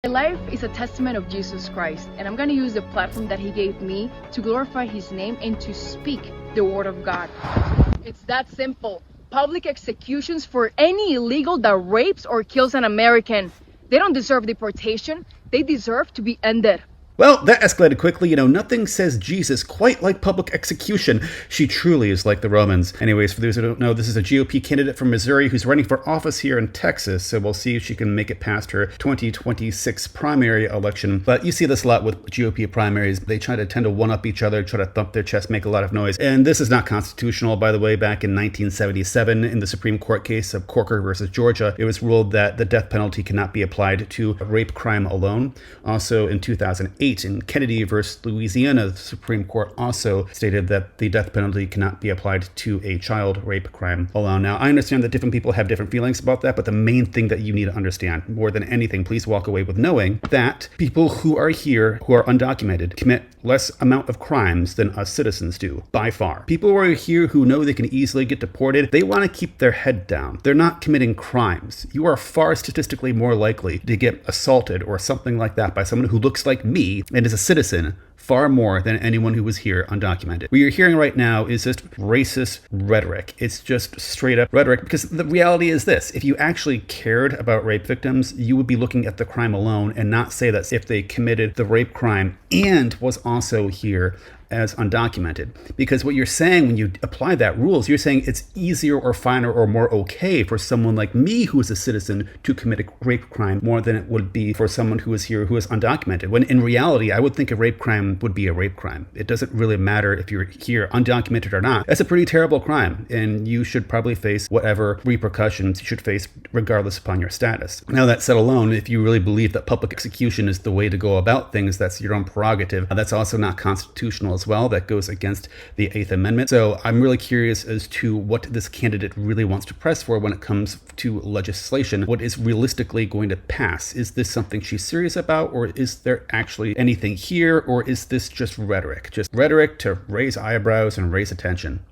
My life is a testament of Jesus Christ, and I'm going to use the platform that he gave me to glorify his name and to speak the word of God. It's that simple. Public executions for any illegal that rapes or kills an American. They don't deserve deportation. They deserve to be ended. Well, that escalated quickly. Nothing says Jesus quite like public execution. She truly is like the Romans. Anyways, for those who don't know, this is a GOP candidate from Missouri who's running for office here in Texas. So we'll see if she can make it past her 2026 primary election. But you see this a lot with GOP primaries. They try to tend to one-up each other, try to thump their chest, make a lot of noise. And this is not constitutional, by the way. Back in 1977, in the Supreme Court case of Corker versus Georgia, it was ruled that the death penalty cannot be applied to a rape crime alone. Also, in 2008, in Kennedy versus Louisiana, the Supreme Court also stated that the death penalty cannot be applied to a child rape crime alone. Now, I understand that different people have different feelings about that, but the main thing that you need to understand, more than anything, please walk away with knowing that people who are here, who are undocumented, commit less amount of crimes than us citizens do, by far. People who are here who know they can easily get deported, they want to keep their head down. They're not committing crimes. You are far statistically more likely to get assaulted or something like that by someone who looks like me and is a citizen far more than anyone who was here undocumented. What you're hearing right now is just racist rhetoric. It's just straight up rhetoric, because the reality is this: if you actually cared about rape victims, you would be looking at the crime alone and not say that if they committed the rape crime and was also here as undocumented. Because what you're saying when you apply that rules, you're saying it's easier or finer or more okay for someone like me who is a citizen to commit a rape crime more than it would be for someone who is here who is undocumented. When in reality, I would think a rape crime would be a rape crime. It doesn't really matter if you're here undocumented or not. That's a pretty terrible crime, and you should probably face whatever repercussions you should face regardless upon your status. Now, that said alone, if you really believe that public execution is the way to go about things, that's your own prerogative. That's also not constitutional as well. That goes against the Eighth Amendment. So I'm really curious as to what this candidate really wants to press for when it comes to legislation. What is realistically going to pass? Is this something she's serious about, or is there actually anything here, or is this just rhetoric? Just rhetoric to raise eyebrows and raise attention?